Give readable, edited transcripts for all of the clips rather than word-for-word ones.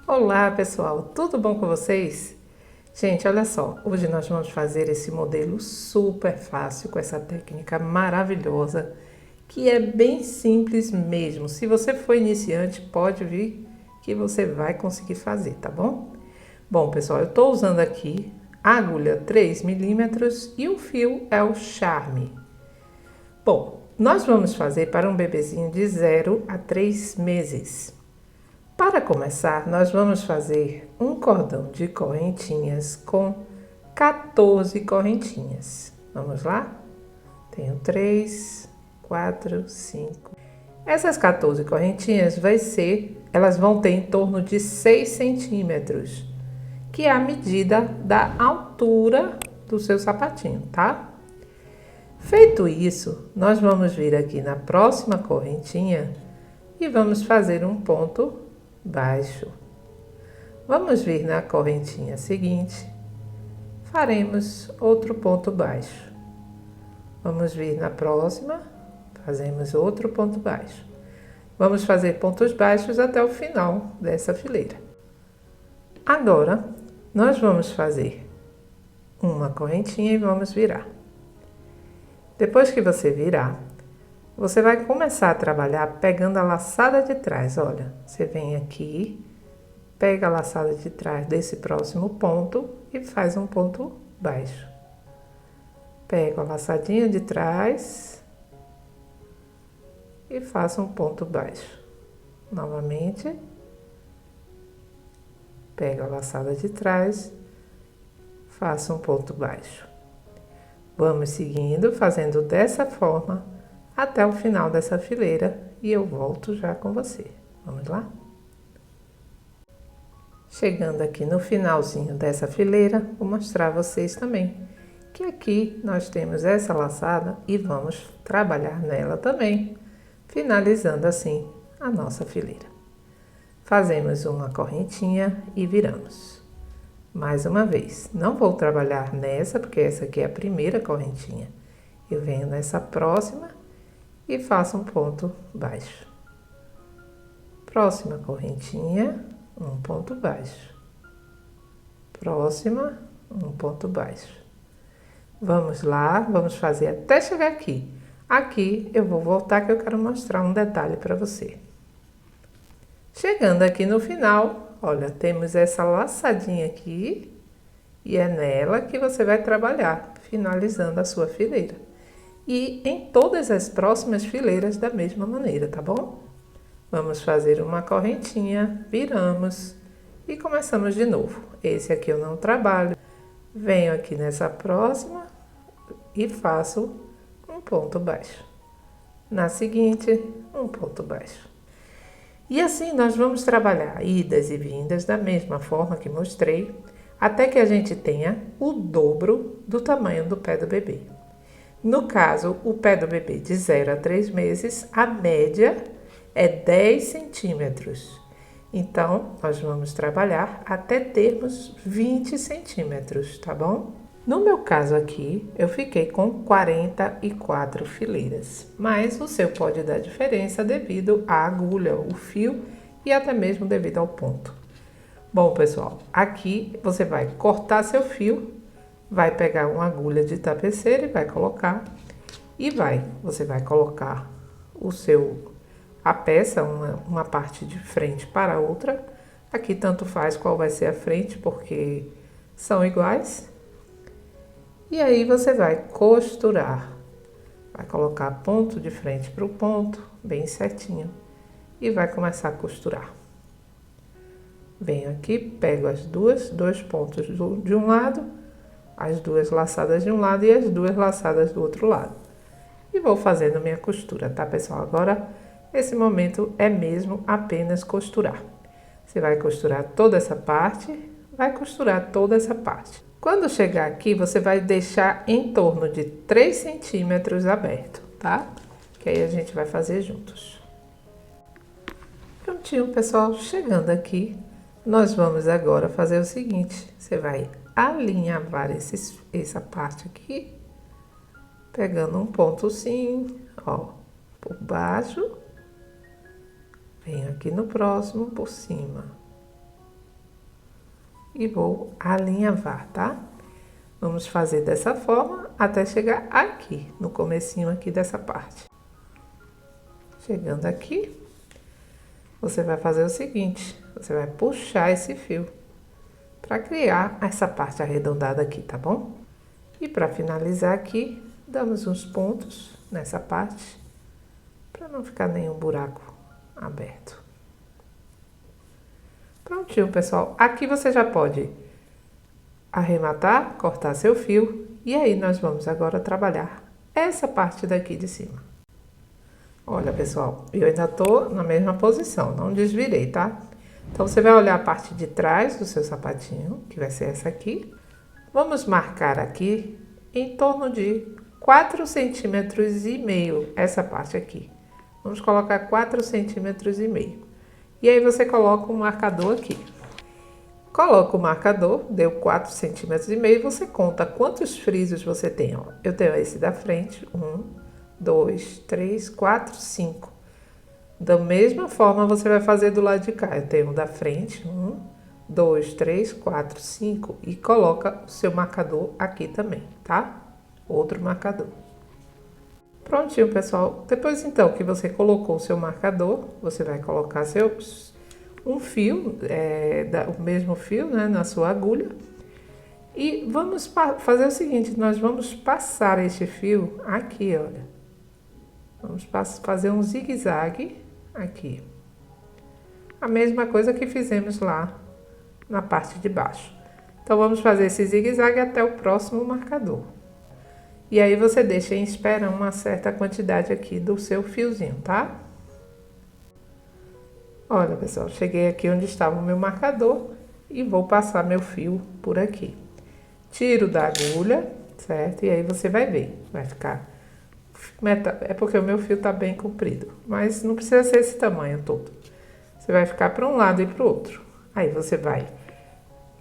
Olá pessoal, tudo bom com vocês? Gente, olha só, hoje nós vamos fazer esse modelo super fácil com essa técnica maravilhosa, que é bem simples mesmo. Se você for iniciante, pode vir que você vai conseguir fazer, tá bom? Bom pessoal, eu estou usando aqui a agulha 3 milímetros e o fio é o Charme. Bom, nós vamos fazer para um bebezinho de 0 a 3 meses. Para começar, nós vamos fazer um cordão de correntinhas com 14 correntinhas. Vamos lá? Tenho 3, 4, 5. Essas 14 correntinhas elas vão ter em torno de 6 centímetros, que é a medida da altura do seu sapatinho, tá? Feito isso, nós vamos vir aqui na próxima correntinha e vamos fazer um ponto baixo. Vamos vir na correntinha seguinte, faremos outro ponto baixo. Vamos vir na próxima, fazemos outro ponto baixo. Vamos fazer pontos baixos até o final dessa fileira. Agora, nós vamos fazer uma correntinha e vamos virar. Depois que você virar, você vai começar a trabalhar pegando a laçada de trás. Olha, você vem aqui, pega a laçada de trás desse próximo ponto e faz um ponto baixo. Pego a laçadinha de trás e faço um ponto baixo. Novamente, pego a laçada de trás, faço um ponto baixo. Vamos seguindo, fazendo dessa forma até o final dessa fileira e eu volto já com você. Vamos lá? Chegando aqui no finalzinho dessa fileira, vou mostrar a vocês também que aqui nós temos essa laçada e vamos trabalhar nela também, finalizando assim a nossa fileira. Fazemos uma correntinha e viramos. Mais uma vez, não vou trabalhar nessa, porque essa aqui é a primeira correntinha. Eu venho nessa próxima e faço um ponto baixo. Próxima correntinha, um ponto baixo. Próxima, um ponto baixo. Vamos lá, vamos fazer até chegar aqui. Aqui eu vou voltar que eu quero mostrar um detalhe para você. Chegando aqui no final, olha, temos essa laçadinha aqui e é nela que você vai trabalhar, finalizando a sua fileira. E em todas as próximas fileiras da mesma maneira, tá bom? Vamos fazer uma correntinha, viramos e começamos de novo. Esse aqui eu não trabalho. Venho aqui nessa próxima e faço um ponto baixo. Na seguinte, um ponto baixo. E assim nós vamos trabalhar idas e vindas da mesma forma que mostrei, até que a gente tenha o dobro do tamanho do pé do bebê. No caso, o pé do bebê de 0 a 3 meses, a média é 10 centímetros. Então, nós vamos trabalhar até termos 20 centímetros, tá bom? No meu caso aqui, eu fiquei com 44 fileiras, mas o seu pode dar diferença devido à agulha, o fio e até mesmo devido ao ponto. Bom, pessoal, aqui você vai cortar seu fio, vai pegar uma agulha de tapeceira e vai colocar você vai colocar a peça, uma parte de frente para a outra. Aqui tanto faz qual vai ser a frente, porque são iguais. E aí você vai costurar, vai colocar ponto de frente para o ponto, bem certinho, e vai começar a costurar. Venho aqui, pego dois pontos de um lado, as duas laçadas de um lado e as duas laçadas do outro lado. E vou fazendo minha costura, tá, pessoal? Agora, esse momento é mesmo apenas costurar. Você vai costurar toda essa parte, vai costurar toda essa parte. Quando chegar aqui, você vai deixar em torno de 3 centímetros aberto, tá? Que aí a gente vai fazer juntos. Prontinho, pessoal. Chegando aqui, nós vamos agora fazer o seguinte. Você vai alinhavar essa parte aqui, pegando um ponto assim, ó, por baixo. Venho aqui no próximo, por cima. e vou alinhavar, tá? Vamos fazer dessa forma até chegar aqui, no comecinho aqui dessa parte. Chegando aqui, você vai fazer o seguinte, você vai puxar esse fio para criar essa parte arredondada aqui, tá bom? E para finalizar aqui, damos uns pontos nessa parte, para não ficar nenhum buraco aberto. Prontinho, pessoal. Aqui você já pode arrematar, cortar seu fio, e aí nós vamos agora trabalhar essa parte daqui de cima. Olha, pessoal, eu ainda tô na mesma posição, não desvirei, tá? Então, você vai olhar a parte de trás do seu sapatinho, que vai ser essa aqui. Vamos marcar aqui em torno de 4,5 centímetros essa parte aqui. Vamos colocar 4,5 centímetros. E aí, você coloca um marcador aqui. Coloca o marcador, deu 4,5 centímetros, você conta quantos frisos você tem, ó. Eu tenho esse da frente, 1, 2, 3, 4, 5. Da mesma forma, você vai fazer do lado de cá. Eu tenho da frente, 1, 2, 3, 4, 5. E coloca o seu marcador aqui também, tá? Outro marcador. Prontinho, pessoal. Depois, então, que você colocou o seu marcador, você vai colocar um fio, o mesmo fio, né, na sua agulha. E vamos fazer o seguinte, nós vamos passar este fio aqui, olha. Vamos fazer um zigue-zague aqui. A mesma coisa que fizemos lá na parte de baixo. Então, vamos fazer esse zigue-zague até o próximo marcador. E aí, você deixa em espera uma certa quantidade aqui do seu fiozinho, tá? Olha, pessoal, cheguei aqui onde estava o meu marcador e vou passar meu fio por aqui. Tiro da agulha, certo? E aí, você vai ver, vai ficar... É porque o meu fio tá bem comprido, mas não precisa ser esse tamanho todo. Você vai ficar para um lado e para o outro. Aí, você vai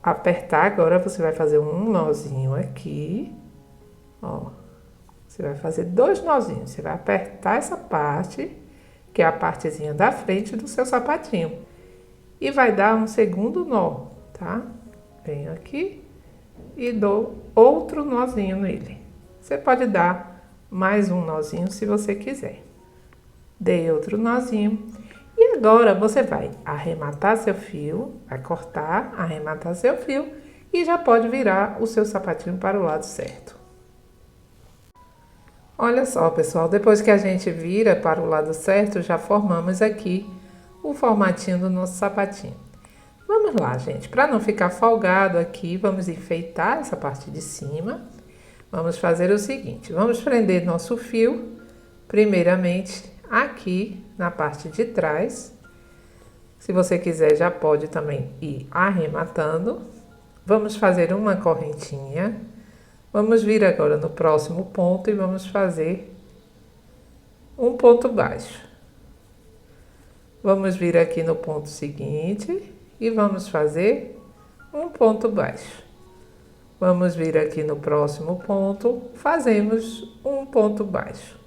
apertar, agora você vai fazer um nozinho aqui, ó. Você vai fazer 2 nozinhos, você vai apertar essa parte, que é a partezinha da frente do seu sapatinho. E vai dar um segundo nó, tá? Venho aqui e dou outro nozinho nele. Você pode dar mais um nozinho se você quiser. Dei outro nozinho. E agora você vai arrematar seu fio, vai cortar, arrematar seu fio e já pode virar o seu sapatinho para o lado certo. Olha só, pessoal, depois que a gente vira para o lado certo, já formamos aqui o formatinho do nosso sapatinho. Vamos lá, gente, para não ficar folgado aqui, vamos enfeitar essa parte de cima. Vamos fazer o seguinte, vamos prender nosso fio, primeiramente, aqui na parte de trás. Se você quiser, já pode também ir arrematando. Vamos fazer uma correntinha. Vamos vir agora no próximo ponto e vamos fazer um ponto baixo. Vamos vir aqui no ponto seguinte e vamos fazer um ponto baixo. Vamos vir aqui no próximo ponto, fazemos um ponto baixo.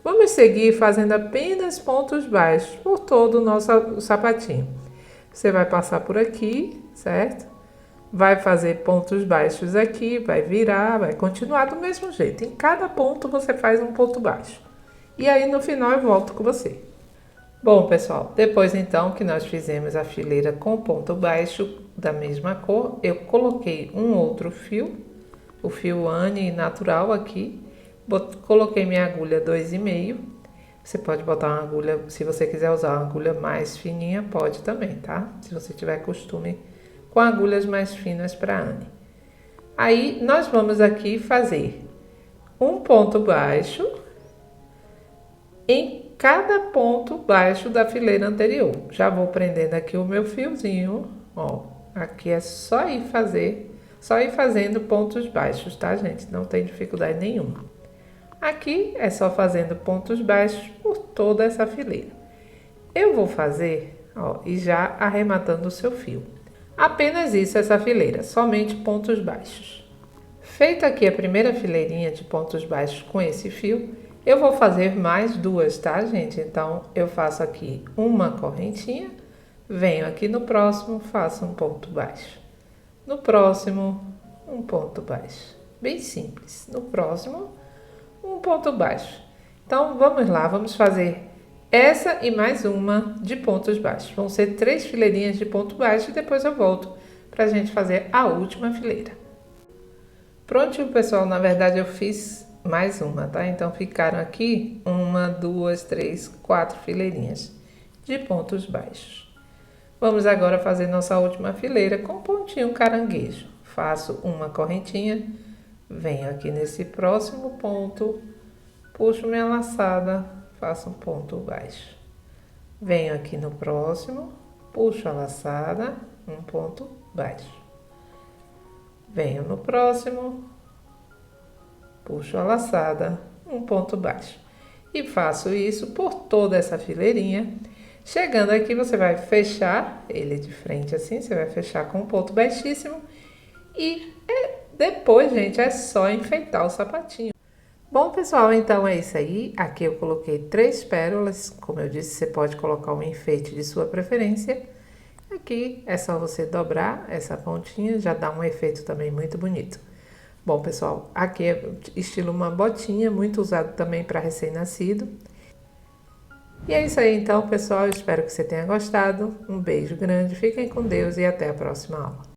Vamos seguir fazendo apenas pontos baixos por todo o nosso sapatinho. Você vai passar por aqui, certo? Vai fazer pontos baixos aqui, vai virar, vai continuar do mesmo jeito. Em cada ponto você faz um ponto baixo. E aí no final eu volto com você. Bom, pessoal, depois então que nós fizemos a fileira com ponto baixo da mesma cor, eu coloquei um outro fio, o fio Anne natural aqui, coloquei minha agulha 2,5. Você pode botar uma agulha, se você quiser usar uma agulha mais fininha, pode também, tá? Se você tiver costume com agulhas mais finas para Anne. Aí, nós vamos aqui fazer um ponto baixo em cada ponto baixo da fileira anterior. Já vou prendendo aqui o meu fiozinho, ó. Aqui é só ir fazendo pontos baixos, tá, gente? Não tem dificuldade nenhuma. Aqui é só fazendo pontos baixos por toda essa fileira. Eu vou fazer, ó, e já arrematando o seu fio. Apenas isso, essa fileira, somente pontos baixos. Feita aqui a primeira fileirinha de pontos baixos com esse fio, eu vou fazer mais 2, tá, gente? Então, eu faço aqui uma correntinha, venho aqui no próximo, faço um ponto baixo. No próximo, um ponto baixo. Bem simples. No próximo, um ponto baixo. Então, vamos lá, vamos fazer essa e mais uma de pontos baixos. Vão ser 3 fileirinhas de ponto baixo e depois eu volto para a gente fazer a última fileira. Prontinho, pessoal, na verdade eu fiz mais uma, tá? Então, ficaram aqui 1, 2, 3, 4 fileirinhas de pontos baixos. Vamos agora fazer nossa última fileira com pontinho caranguejo. Faço uma correntinha, venho aqui nesse próximo ponto, puxo minha laçada, faço um ponto baixo. Venho aqui no próximo, puxo a laçada, um ponto baixo. Venho no próximo, puxo a laçada, um ponto baixo. E faço isso por toda essa fileirinha. Chegando aqui, você vai fechar ele de frente assim, você vai fechar com um ponto baixíssimo. E depois, gente, é só enfeitar o sapatinho. Bom, pessoal, então é isso aí. Aqui eu coloquei 3 pérolas. Como eu disse, você pode colocar um enfeite de sua preferência. Aqui é só você dobrar essa pontinha, já dá um efeito também muito bonito. Bom, pessoal, aqui é estilo uma botinha, muito usado também para recém-nascido. E é isso aí então, pessoal. Eu espero que você tenha gostado. Um beijo grande, fiquem com Deus e até a próxima aula.